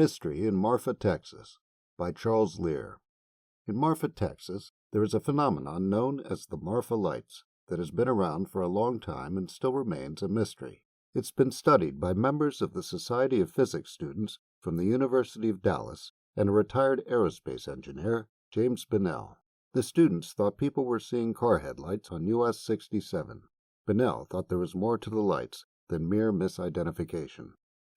Mystery in Marfa, Texas, by Charles Lear. In Marfa, Texas, there is a phenomenon known as the Marfa Lights that has been around for a long time and still remains a mystery. It's been studied by members of the Society of Physics students from the University of Dallas and a retired aerospace engineer, James Bunnell. The students thought people were seeing car headlights on US 67. Bunnell thought there was more to the lights than mere misidentification.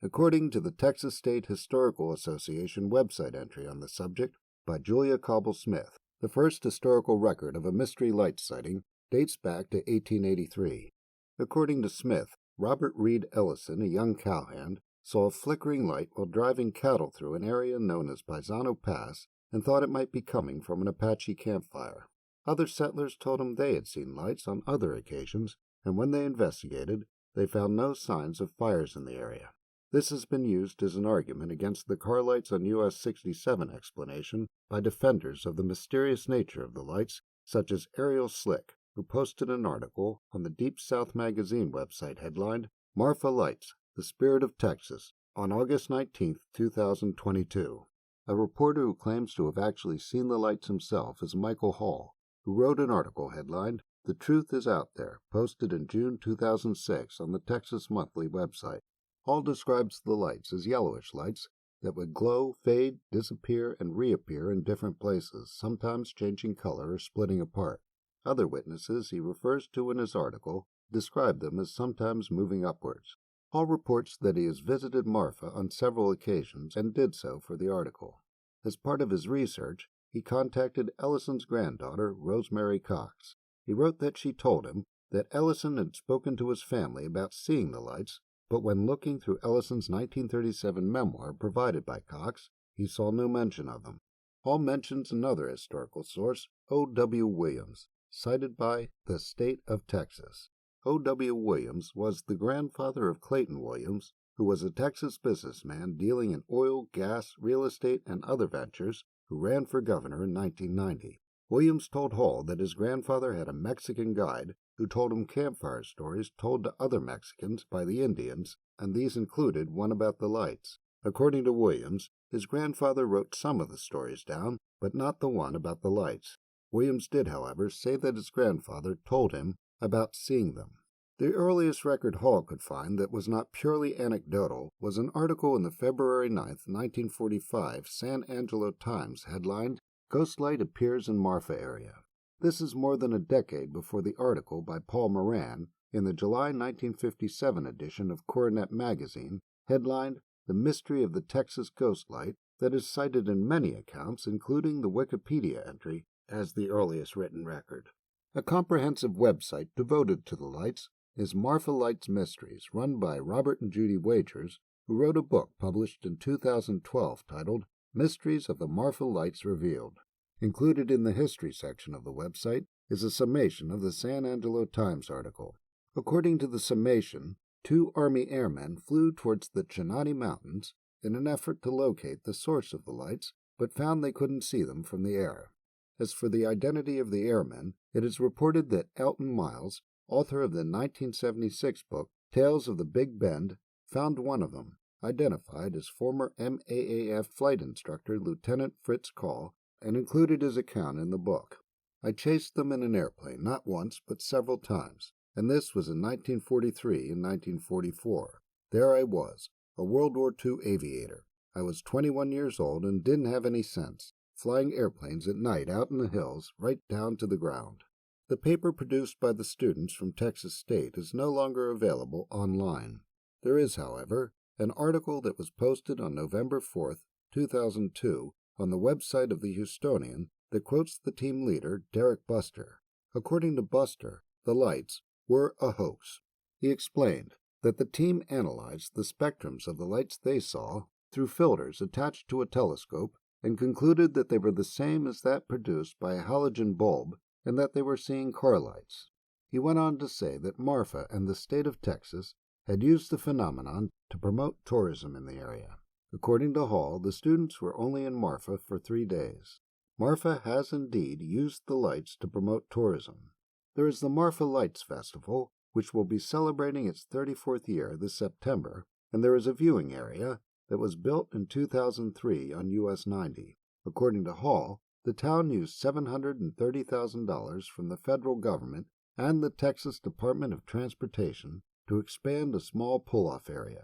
According to the Texas State Historical Association website entry on the subject by Julia Cobble-Smith, the first historical record of a mystery light sighting dates back to 1883. According to Smith, Robert Reed Ellison, a young cowhand, saw a flickering light while driving cattle through an area known as Paisano Pass and thought it might be coming from an Apache campfire. Other settlers told him they had seen lights on other occasions, and when they investigated, they found no signs of fires in the area. This has been used as an argument against the car lights on US 67 explanation by defenders of the mysterious nature of the lights, such as Ariel Slick, who posted an article on the Deep South magazine website headlined, Marfa Lights, the Spirit of Texas, on August 19, 2022. A reporter who claims to have actually seen the lights himself is Michael Hall, who wrote an article headlined, The Truth is Out There, posted in June 2006 on the Texas Monthly website. Hall describes the lights as yellowish lights that would glow, fade, disappear, and reappear in different places, sometimes changing color or splitting apart. Other witnesses he refers to in his article describe them as sometimes moving upwards. Hall reports that he has visited Marfa on several occasions and did so for the article. As part of his research, he contacted Ellison's granddaughter, Rosemary Cox. He wrote that she told him that Ellison had spoken to his family about seeing the lights, but when looking through Ellison's 1937 memoir provided by Cox, he saw no mention of them. Hall mentions another historical source, O.W. Williams, cited by the State of Texas. O.W. Williams was the grandfather of Clayton Williams, who was a Texas businessman dealing in oil, gas, real estate, and other ventures, who ran for governor in 1990. Williams told Hall that his grandfather had a Mexican guide who told him campfire stories told to other Mexicans by the Indians, and these included one about the lights. According to Williams, his grandfather wrote some of the stories down, but not the one about the lights. Williams did, however, say that his grandfather told him about seeing them. The earliest record Hall could find that was not purely anecdotal was an article in the February 9, 1945 San Angelo Times headlined, Ghost Light Appears in Marfa Area. This is more than a decade before the article by Paul Moran in the July 1957 edition of Coronet magazine, headlined The Mystery of the Texas Ghost Light, that is cited in many accounts, including the Wikipedia entry, as the earliest written record. A comprehensive website devoted to the lights is Marfa Lights Mysteries, run by Robert and Judy Wagers, who wrote a book published in 2012 titled Mysteries of the Marfa Lights Revealed. Included in the history section of the website is a summation of the San Angelo Times article. According to the summation, 2 Army airmen flew towards the Chinati Mountains in an effort to locate the source of the lights, but found they couldn't see them from the air. As for the identity of the airmen, it is reported that Elton Miles, author of the 1976 book Tales of the Big Bend, found one of them, identified as former MAAF flight instructor Lieutenant Fritz Call, and included his account in the book. I chased them in an airplane not once but several times, and this was in 1943 and 1944. There I was, a World War II aviator. I was 21 years old and didn't have any sense, flying airplanes at night out in the hills right down to the ground. The paper produced by the students from Texas State is no longer available online. There is, however, an article that was posted on November 4, 2002, on the website of the Houstonian that quotes the team leader, Derek Buster. According to Buster, the lights were a hoax. He explained that the team analyzed the spectrums of the lights they saw through filters attached to a telescope and concluded that they were the same as that produced by a halogen bulb and that they were seeing car lights. He went on to say that Marfa and the state of Texas had used the phenomenon to promote tourism in the area. According to Hall, the students were only in Marfa for 3 days. Marfa has indeed used the lights to promote tourism. There is the Marfa Lights Festival, which will be celebrating its 34th year this September, and there is a viewing area that was built in 2003 on US 90. According to Hall, the town used $730,000 from the federal government and the Texas Department of Transportation to expand a small pull-off area.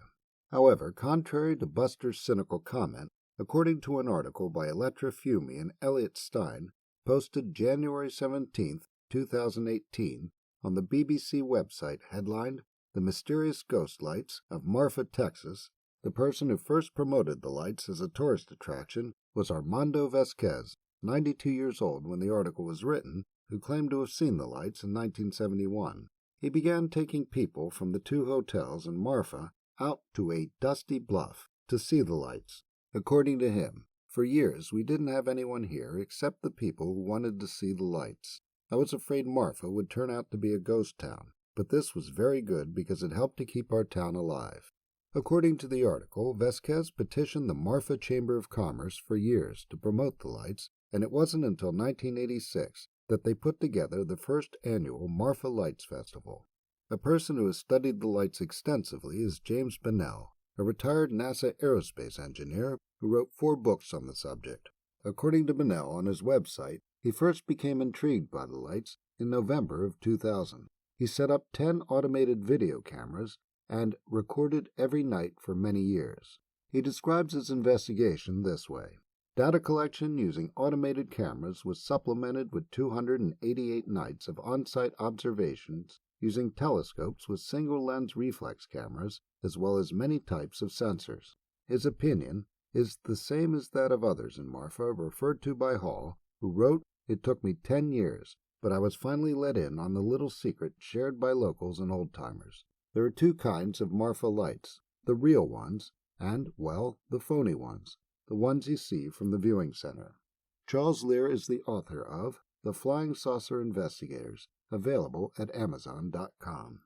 However, contrary to Buster's cynical comment, according to an article by Electra Fumey and Elliot Stein, posted January 17, 2018, on the BBC website headlined, "The Mysterious Ghost Lights of Marfa, Texas," the person who first promoted the lights as a tourist attraction was Armando Vasquez, 92 years old when the article was written, who claimed to have seen the lights in 1971. He began taking people from the two hotels in Marfa out to a dusty bluff to see the lights. According to him, "For years we didn't have anyone here except the people who wanted to see the lights. I was afraid Marfa would turn out to be a ghost town, but this was very good because it helped to keep our town alive." According to the article, Vasquez petitioned the Marfa Chamber of Commerce for years to promote the lights, and it wasn't until 1986 that they put together the first annual Marfa Lights Festival. A person who has studied the lights extensively is James Bunnell, a retired NASA aerospace engineer who wrote 4 books on the subject. According to Bunnell on his website, he first became intrigued by the lights in November of 2000. He set up 10 automated video cameras and recorded every night for many years. He describes his investigation this way. Data collection using automated cameras was supplemented with 288 nights of on-site observations using telescopes with single-lens reflex cameras, as well as many types of sensors. His opinion is the same as that of others in Marfa referred to by Hall, who wrote, "It took me 10 years, but I was finally let in on the little secret shared by locals and old-timers. There are 2 kinds of Marfa lights, the real ones and, well, the phony ones, the ones you see from the viewing center." Charles Lear is the author of The Flying Saucer Investigators, available at Amazon.com.